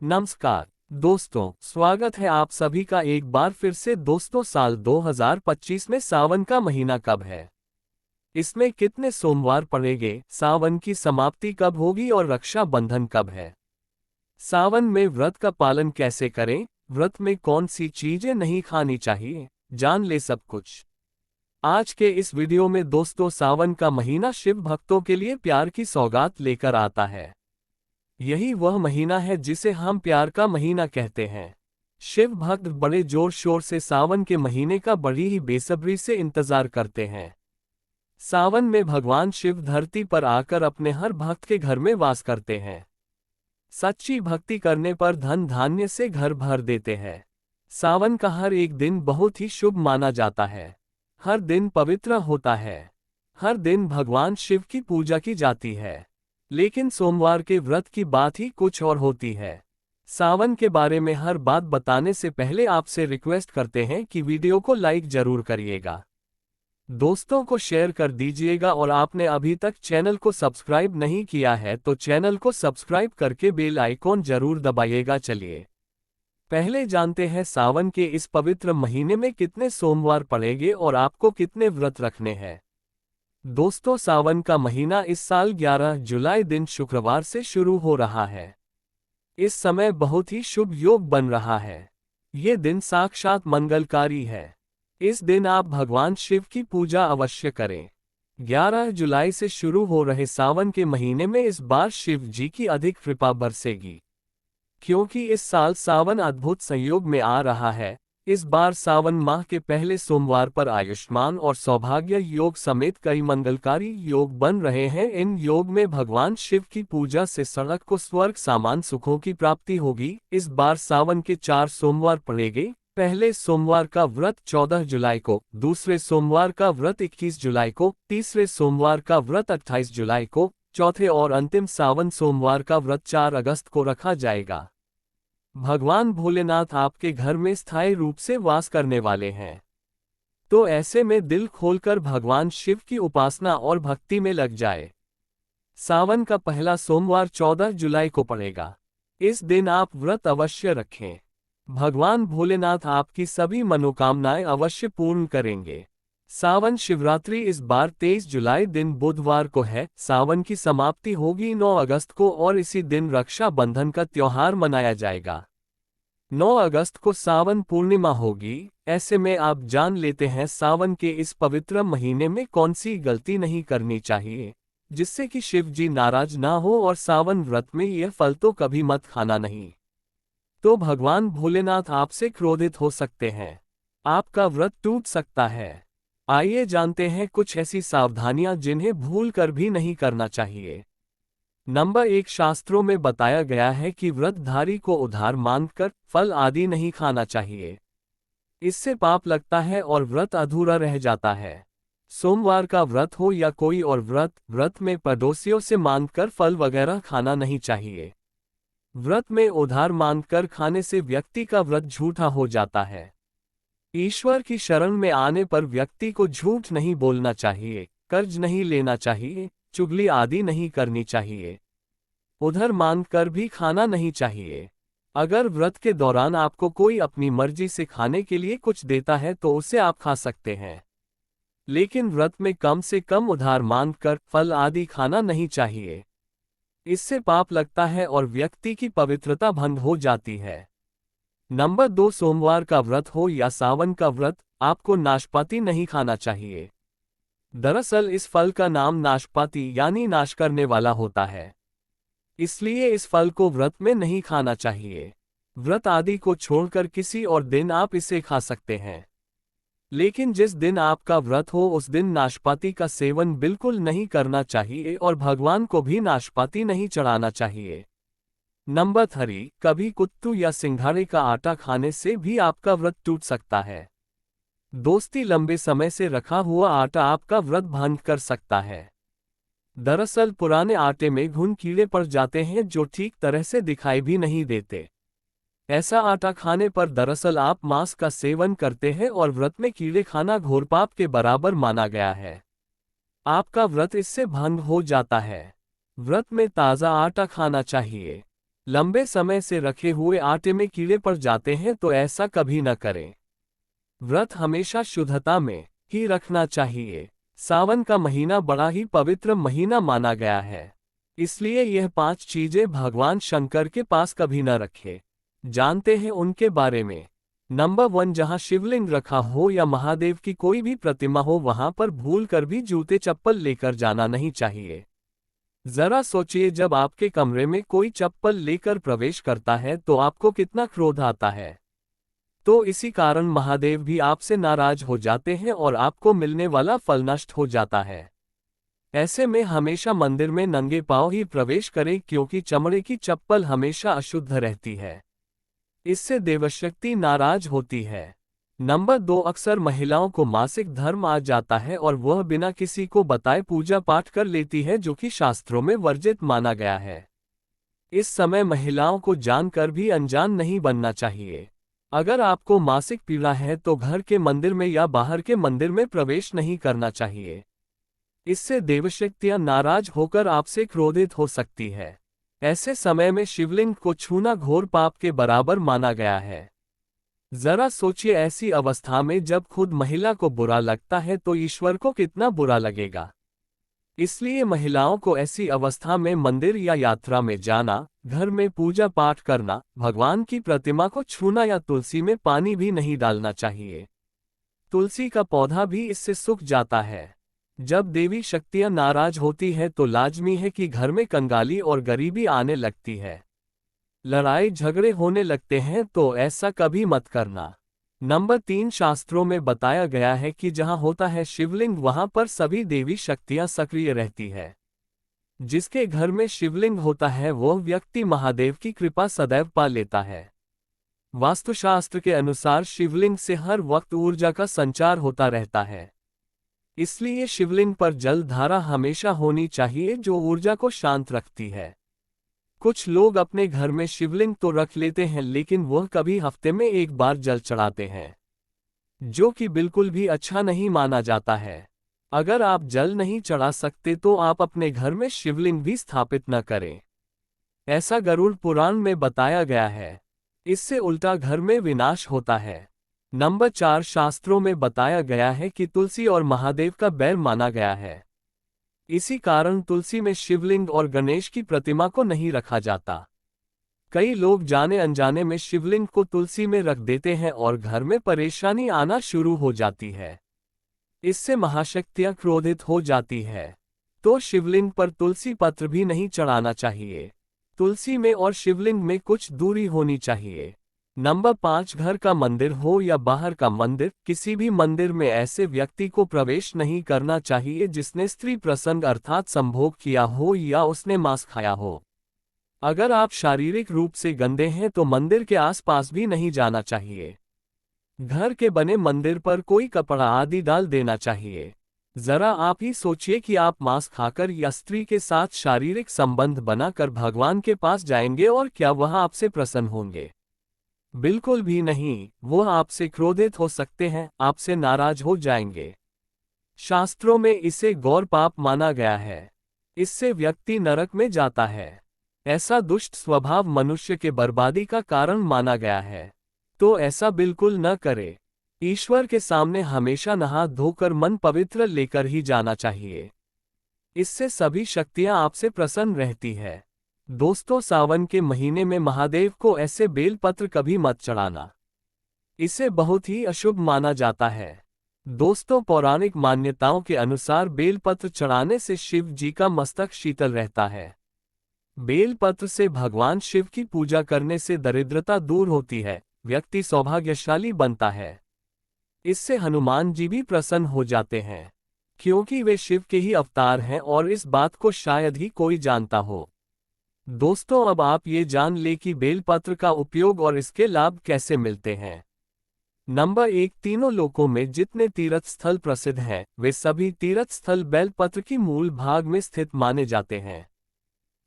नमस्कार दोस्तों, स्वागत है आप सभी का एक बार फिर से। दोस्तों, साल 2025 में सावन का महीना कब है, इसमें कितने सोमवार पड़ेंगे, सावन की समाप्ति कब होगी और रक्षाबंधन कब है, सावन में व्रत का पालन कैसे करें, व्रत में कौन सी चीजें नहीं खानी चाहिए, जान ले सब कुछ आज के इस वीडियो में। दोस्तों, सावन का महीना शिव भक्तों के लिए प्यार की सौगात लेकर आता है। यही वह महीना है जिसे हम प्यार का महीना कहते हैं। शिव भक्त बड़े जोर शोर से सावन के महीने का बड़ी ही बेसब्री से इंतजार करते हैं। सावन में भगवान शिव धरती पर आकर अपने हर भक्त के घर में वास करते हैं। सच्ची भक्ति करने पर धन धान्य से घर भर देते हैं। सावन का हर एक दिन बहुत ही शुभ माना जाता है। हर दिन पवित्र होता है। हर दिन भगवान शिव की पूजा की जाती है। लेकिन सोमवार के व्रत की बात ही कुछ और होती है। सावन के बारे में हर बात बताने से पहले आपसे रिक्वेस्ट करते हैं कि वीडियो को लाइक जरूर करिएगा, दोस्तों को शेयर कर दीजिएगा और आपने अभी तक चैनल को सब्सक्राइब नहीं किया है तो चैनल को सब्सक्राइब करके बेल आइकॉन जरूर दबाइएगा। चलिए पहले जानते हैं सावन के इस पवित्र महीने में कितने सोमवार पड़ेंगे और आपको कितने व्रत रखने हैं। दोस्तों, सावन का महीना इस साल 11 जुलाई दिन शुक्रवार से शुरू हो रहा है। इस समय बहुत ही शुभ योग बन रहा है। ये दिन साक्षात मंगलकारी है। इस दिन आप भगवान शिव की पूजा अवश्य करें। 11 जुलाई से शुरू हो रहे सावन के महीने में इस बार शिव जी की अधिक कृपा बरसेगी, क्योंकि इस साल सावन अद्भुत संयोग में आ रहा है। इस बार सावन माह के पहले सोमवार पर आयुष्मान और सौभाग्य योग समेत कई मंगलकारी योग बन रहे हैं। इन योग में भगवान शिव की पूजा से सड़क को स्वर्ग समान सुखों की प्राप्ति होगी। इस बार सावन के 4 सोमवार पड़ेंगे। पहले सोमवार का व्रत 14 जुलाई को, दूसरे सोमवार का व्रत 21 जुलाई को, तीसरे सोमवार का व्रत 28 जुलाई को, चौथे और अंतिम सावन सोमवार का व्रत 4 अगस्त को रखा जाएगा। भगवान भोलेनाथ आपके घर में स्थायी रूप से वास करने वाले हैं, तो ऐसे में दिल खोलकर भगवान शिव की उपासना और भक्ति में लग जाए। सावन का पहला सोमवार 14 जुलाई को पड़ेगा। इस दिन आप व्रत अवश्य रखें। भगवान भोलेनाथ आपकी सभी मनोकामनाएं अवश्य पूर्ण करेंगे। सावन शिवरात्रि इस बार 23 जुलाई दिन बुधवार को है। सावन की समाप्ति होगी 9 अगस्त को और इसी दिन रक्षाबंधन का त्योहार मनाया जाएगा। 9 अगस्त को सावन पूर्णिमा होगी। ऐसे में आप जान लेते हैं सावन के इस पवित्र महीने में कौन सी गलती नहीं करनी चाहिए, जिससे कि शिव जी नाराज ना हो। और सावन व्रत में यह फल तो कभी मत खाना नहीं, तो भगवान भोलेनाथ आपसे क्रोधित हो सकते हैं, आपका व्रत टूट सकता है। आइए जानते हैं कुछ ऐसी सावधानियां जिन्हें भूल कर भी नहीं करना चाहिए। नंबर 1, शास्त्रों में बताया गया है कि व्रतधारी को उधार मांगकर फल आदि नहीं खाना चाहिए। इससे पाप लगता है और व्रत अधूरा रह जाता है। सोमवार का व्रत हो या कोई और व्रत में पड़ोसियों से मांगकर फल वगैरह खाना नहीं चाहिए। व्रत में उधार मांगकर खाने से व्यक्ति का व्रत झूठा हो जाता है। ईश्वर की शरण में आने पर व्यक्ति को झूठ नहीं बोलना चाहिए, कर्ज नहीं लेना चाहिए, चुगली आदि नहीं करनी चाहिए, उधार मांगकर भी खाना नहीं चाहिए। अगर व्रत के दौरान आपको कोई अपनी मर्जी से खाने के लिए कुछ देता है तो उसे आप खा सकते हैं, लेकिन व्रत में कम से कम उधार मांगकर फल आदि खाना नहीं चाहिए। इससे पाप लगता है और व्यक्ति की पवित्रता भंग हो जाती है। नंबर 2, सोमवार का व्रत हो या सावन का व्रत, आपको नाशपाती नहीं खाना चाहिए। दरअसल इस फल का नाम नाशपाती यानी नाश करने वाला होता है, इसलिए इस फल को व्रत में नहीं खाना चाहिए। व्रत आदि को छोड़कर किसी और दिन आप इसे खा सकते हैं, लेकिन जिस दिन आपका व्रत हो उस दिन नाशपाती का सेवन बिल्कुल नहीं करना चाहिए और भगवान को भी नाशपाती नहीं चढ़ाना चाहिए। नंबर 3, कभी कुत्तू या सिंघाड़े का आटा खाने से भी आपका व्रत टूट सकता है। दोस्ती, लंबे समय से रखा हुआ आटा आपका व्रत भंग कर सकता है। दरअसल पुराने आटे में घुन कीड़े पड़ जाते हैं जो ठीक तरह से दिखाई भी नहीं देते। ऐसा आटा खाने पर दरअसल आप मांस का सेवन करते हैं और व्रत में कीड़े खाना घोर पाप के बराबर माना गया है। आपका व्रत इससे भंग हो जाता है। व्रत में ताज़ा आटा खाना चाहिए। लंबे समय से रखे हुए आटे में कीड़े पड़ जाते हैं तो ऐसा कभी न करें। व्रत हमेशा शुद्धता में ही रखना चाहिए। सावन का महीना बड़ा ही पवित्र महीना माना गया है, इसलिए यह 5 चीजें भगवान शंकर के पास कभी न रखे। जानते हैं उनके बारे में। नंबर 1, जहां शिवलिंग रखा हो या महादेव की कोई भी प्रतिमा हो वहां पर भूल कर भी जूते चप्पल लेकर जाना नहीं चाहिए। जरा सोचिए, जब आपके कमरे में कोई चप्पल लेकर प्रवेश करता है तो आपको कितना क्रोध आता है। तो इसी कारण महादेव भी आपसे नाराज हो जाते हैं और आपको मिलने वाला फल नष्ट हो जाता है। ऐसे में हमेशा मंदिर में नंगे पांव ही प्रवेश करें, क्योंकि चमड़े की चप्पल हमेशा अशुद्ध रहती है। इससे देवशक्ति नाराज होती है। नंबर 2, अक्सर महिलाओं को मासिक धर्म आ जाता है और वह बिना किसी को बताए पूजा पाठ कर लेती है, जो कि शास्त्रों में वर्जित माना गया है। इस समय महिलाओं को जानकर भी अनजान नहीं बनना चाहिए। अगर आपको मासिक पीड़ा है तो घर के मंदिर में या बाहर के मंदिर में प्रवेश नहीं करना चाहिए। इससे देवशक्तियां नाराज होकर आपसे क्रोधित हो सकती है। ऐसे समय में शिवलिंग को छूना घोर पाप के बराबर माना गया है। जरा सोचिए, ऐसी अवस्था में जब खुद महिला को बुरा लगता है तो ईश्वर को कितना बुरा लगेगा। इसलिए महिलाओं को ऐसी अवस्था में मंदिर या यात्रा में जाना, घर में पूजा पाठ करना, भगवान की प्रतिमा को छूना या तुलसी में पानी भी नहीं डालना चाहिए। तुलसी का पौधा भी इससे सूख जाता है। जब देवी शक्तियां नाराज होती है तो लाजमी है कि घर में कंगाली और गरीबी आने लगती है। लड़ाई झगड़े होने लगते हैं तो ऐसा कभी मत करना। नंबर 3, शास्त्रों में बताया गया है कि जहां होता है शिवलिंग वहां पर सभी देवी शक्तियां सक्रिय रहती है। जिसके घर में शिवलिंग होता है वह व्यक्ति महादेव की कृपा सदैव पा लेता है। वास्तुशास्त्र के अनुसार शिवलिंग से हर वक्त ऊर्जा का संचार होता रहता है। इसलिए शिवलिंग पर जल धारा हमेशा होनी चाहिए, जो ऊर्जा को शांत रखती है। कुछ लोग अपने घर में शिवलिंग तो रख लेते हैं, लेकिन वह कभी हफ्ते में एक बार जल चढ़ाते हैं, जो कि बिल्कुल भी अच्छा नहीं माना जाता है। अगर आप जल नहीं चढ़ा सकते तो आप अपने घर में शिवलिंग भी स्थापित न करें। ऐसा गरुड़ पुराण में बताया गया है। इससे उल्टा घर में विनाश होता है। नंबर 4, शास्त्रों में बताया गया है कि तुलसी और महादेव का बैर माना गया है। इसी कारण तुलसी में शिवलिंग और गणेश की प्रतिमा को नहीं रखा जाता। कई लोग जाने अनजाने में शिवलिंग को तुलसी में रख देते हैं और घर में परेशानी आना शुरू हो जाती है। इससे महाशक्तियां क्रोधित हो जाती है। तो शिवलिंग पर तुलसी पत्र भी नहीं चढ़ाना चाहिए। तुलसी में और शिवलिंग में कुछ दूरी होनी चाहिए। नंबर 5, घर का मंदिर हो या बाहर का मंदिर, किसी भी मंदिर में ऐसे व्यक्ति को प्रवेश नहीं करना चाहिए जिसने स्त्री प्रसंग अर्थात संभोग किया हो या उसने मांस खाया हो। अगर आप शारीरिक रूप से गंदे हैं तो मंदिर के आसपास भी नहीं जाना चाहिए। घर के बने मंदिर पर कोई कपड़ा आदि डाल देना चाहिए। जरा आप ही सोचिए कि आप मांस खाकर या स्त्री के साथ शारीरिक संबंध बनाकर भगवान के पास जाएंगे और क्या वह आपसे प्रसन्न होंगे? बिल्कुल भी नहीं। वह आपसे क्रोधित हो सकते हैं, आपसे नाराज हो जाएंगे। शास्त्रों में इसे घोर पाप माना गया है। इससे व्यक्ति नरक में जाता है। ऐसा दुष्ट स्वभाव मनुष्य के बर्बादी का कारण माना गया है। तो ऐसा बिल्कुल न करे। ईश्वर के सामने हमेशा नहा धोकर मन पवित्र लेकर ही जाना चाहिए। इससे सभी शक्तियां आपसे प्रसन्न रहती है। दोस्तों, सावन के महीने में महादेव को ऐसे बेलपत्र कभी मत चढ़ाना। इसे बहुत ही अशुभ माना जाता है। दोस्तों, पौराणिक मान्यताओं के अनुसार बेलपत्र चढ़ाने से शिव जी का मस्तक शीतल रहता है। बेलपत्र से भगवान शिव की पूजा करने से दरिद्रता दूर होती है, व्यक्ति सौभाग्यशाली बनता है। इससे हनुमान जी भी प्रसन्न हो जाते हैं, क्योंकि वे शिव के ही अवतार हैं और इस बात को शायद ही कोई जानता हो। दोस्तों, अब आप ये जान ले कि बेलपत्र का उपयोग और इसके लाभ कैसे मिलते हैं। नंबर 1, तीनों लोकों में जितने तीर्थ स्थल प्रसिद्ध हैं, वे सभी तीर्थ स्थल बेलपत्र की मूल भाग में स्थित माने जाते हैं।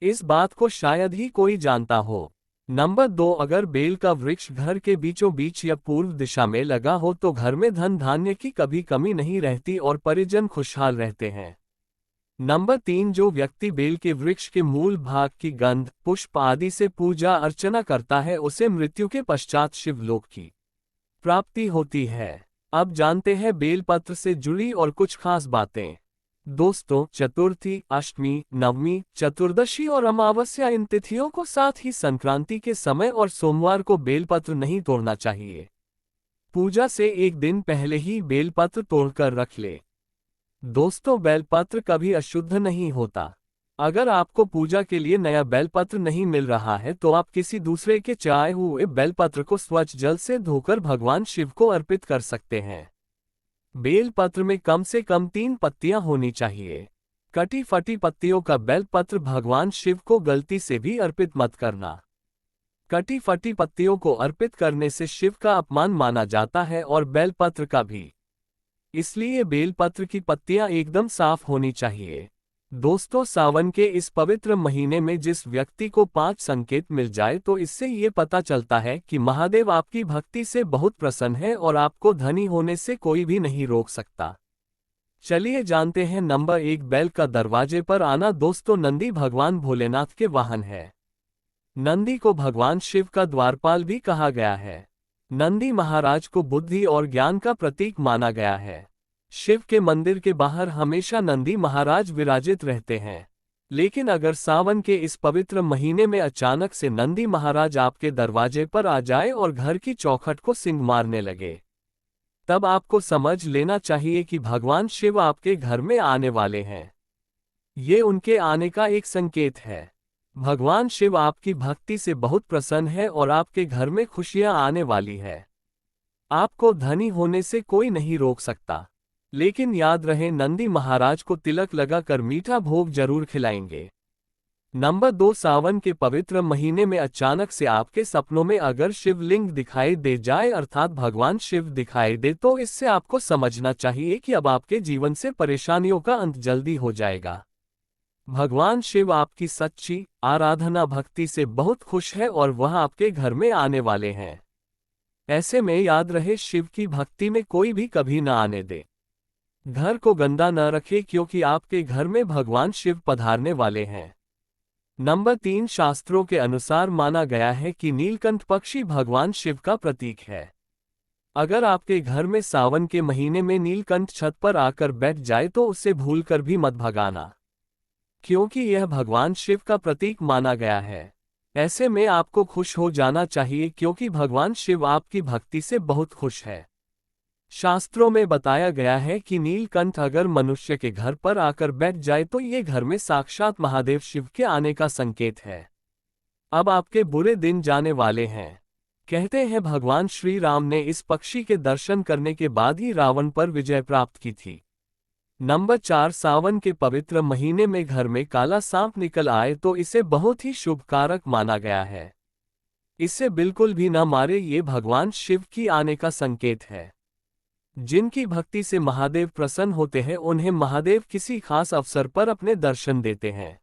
इस बात को शायद ही कोई जानता हो। नंबर 2, अगर बेल का वृक्ष घर के बीचों बीच या पूर्व दिशा में लगा हो तो घर में धन धान्य की कभी कमी नहीं रहती और परिजन खुशहाल रहते हैं। नंबर 3, जो व्यक्ति बेल के वृक्ष के मूल भाग की गंध, पुष्प आदि से पूजा अर्चना करता है उसे मृत्यु के पश्चात शिवलोक की प्राप्ति होती है। अब जानते हैं बेलपत्र से जुड़ी और कुछ खास बातें। दोस्तों, चतुर्थी, अष्टमी, नवमी, चतुर्दशी और अमावस्या इन तिथियों को, साथ ही संक्रांति के समय और सोमवार को बेलपत्र नहीं तोड़ना चाहिए। पूजा से एक दिन पहले ही बेलपत्र तोड़कर रख ले। दोस्तों, बेलपत्र कभी अशुद्ध नहीं होता। अगर आपको पूजा के लिए नया बेलपत्र नहीं मिल रहा है तो आप किसी दूसरे के चढ़ाए हुए बेलपत्र को स्वच्छ जल से धोकर भगवान शिव को अर्पित कर सकते हैं। बेलपत्र में कम से कम 3 पत्तियां होनी चाहिए। कटी फटी पत्तियों का बेलपत्र भगवान शिव को गलती से भी अर्पित मत करना। कटी फटी पत्तियों को अर्पित करने से शिव का अपमान माना जाता है और बेलपत्र का भी। इसलिए बेलपत्र की पत्तियां एकदम साफ होनी चाहिए। दोस्तों, सावन के इस पवित्र महीने में जिस व्यक्ति को 5 संकेत मिल जाए तो इससे ये पता चलता है कि महादेव आपकी भक्ति से बहुत प्रसन्न है और आपको धनी होने से कोई भी नहीं रोक सकता। चलिए जानते हैं। नंबर 1, बैल का दरवाजे पर आना। दोस्तों, नंदी भगवान भोलेनाथ के वाहन है। नंदी को भगवान शिव का द्वारपाल भी कहा गया है। नंदी महाराज को बुद्धि और ज्ञान का प्रतीक माना गया है। शिव के मंदिर के बाहर हमेशा नंदी महाराज विराजित रहते हैं। लेकिन अगर सावन के इस पवित्र महीने में अचानक से नंदी महाराज आपके दरवाजे पर आ जाए और घर की चौखट को सींग मारने लगे, तब आपको समझ लेना चाहिए कि भगवान शिव आपके घर में आने वाले हैं। ये उनके आने का एक संकेत है। भगवान शिव आपकी भक्ति से बहुत प्रसन्न है और आपके घर में खुशियां आने वाली है। आपको धनी होने से कोई नहीं रोक सकता। लेकिन याद रहे, नंदी महाराज को तिलक लगाकर मीठा भोग जरूर खिलाएंगे। नंबर 2, सावन के पवित्र महीने में अचानक से आपके सपनों में अगर शिवलिंग दिखाई दे जाए अर्थात भगवान शिव दिखाई दे तो इससे आपको समझना चाहिए कि अब आपके जीवन से परेशानियों का अंत जल्दी हो जाएगा। भगवान शिव आपकी सच्ची आराधना भक्ति से बहुत खुश है और वह आपके घर में आने वाले हैं। ऐसे में याद रहे, शिव की भक्ति में कोई भी कभी न आने दे। घर को गंदा न रखे क्योंकि आपके घर में भगवान शिव पधारने वाले हैं। नंबर 3, शास्त्रों के अनुसार माना गया है कि नीलकंठ पक्षी भगवान शिव का प्रतीक है। अगर आपके घर में सावन के महीने में नीलकंठ छत पर आकर बैठ जाए तो उसे भूलकर भी मत भगाना, क्योंकि यह भगवान शिव का प्रतीक माना गया है। ऐसे में आपको खुश हो जाना चाहिए क्योंकि भगवान शिव आपकी भक्ति से बहुत खुश है। शास्त्रों में बताया गया है कि नीलकंठ अगर मनुष्य के घर पर आकर बैठ जाए तो ये घर में साक्षात महादेव शिव के आने का संकेत है। अब आपके बुरे दिन जाने वाले हैं। कहते हैं भगवान श्री राम ने इस पक्षी के दर्शन करने के बाद ही रावण पर विजय प्राप्त की थी। नंबर 4, सावन के पवित्र महीने में घर में काला सांप निकल आए तो इसे बहुत ही शुभ कारक माना गया है। इसे बिल्कुल भी न मारे, ये भगवान शिव की आने का संकेत है। जिनकी भक्ति से महादेव प्रसन्न होते हैं उन्हें महादेव किसी खास अवसर पर अपने दर्शन देते हैं।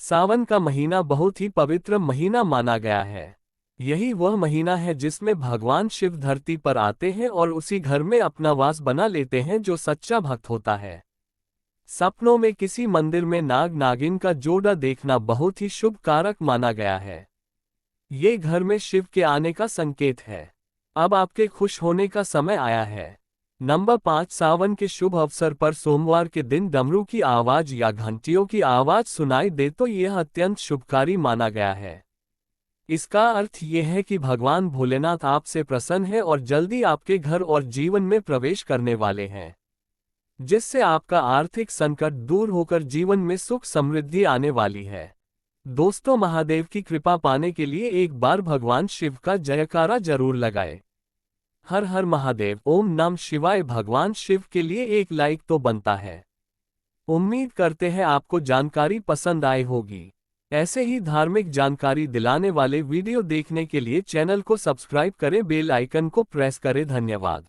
सावन का महीना बहुत ही पवित्र महीना माना गया है। यही वह महीना है जिसमें भगवान शिव धरती पर आते हैं और उसी घर में अपना वास बना लेते हैं जो सच्चा भक्त होता है। सपनों में किसी मंदिर में नाग नागिन का जोड़ा देखना बहुत ही शुभ कारक माना गया है। ये घर में शिव के आने का संकेत है। अब आपके खुश होने का समय आया है। नंबर 5, सावन के शुभ अवसर पर सोमवार के दिन डमरू की आवाज या घंटियों की आवाज सुनाई दे तो यह अत्यंत शुभकारी माना गया है। इसका अर्थ यह है कि भगवान भोलेनाथ आपसे प्रसन्न है और जल्दी आपके घर और जीवन में प्रवेश करने वाले हैं, जिससे आपका आर्थिक संकट दूर होकर जीवन में सुख समृद्धि आने वाली है। दोस्तों, महादेव की कृपा पाने के लिए एक बार भगवान शिव का जयकारा जरूर लगाएं। हर हर महादेव, ओम नमः शिवाय। भगवान शिव के लिए एक लाइक तो बनता है। उम्मीद करते हैं आपको जानकारी पसंद आई होगी। ऐसे ही धार्मिक जानकारी दिलाने वाले वीडियो देखने के लिए चैनल को सब्सक्राइब करें, बेल आइकन को प्रेस करें। धन्यवाद।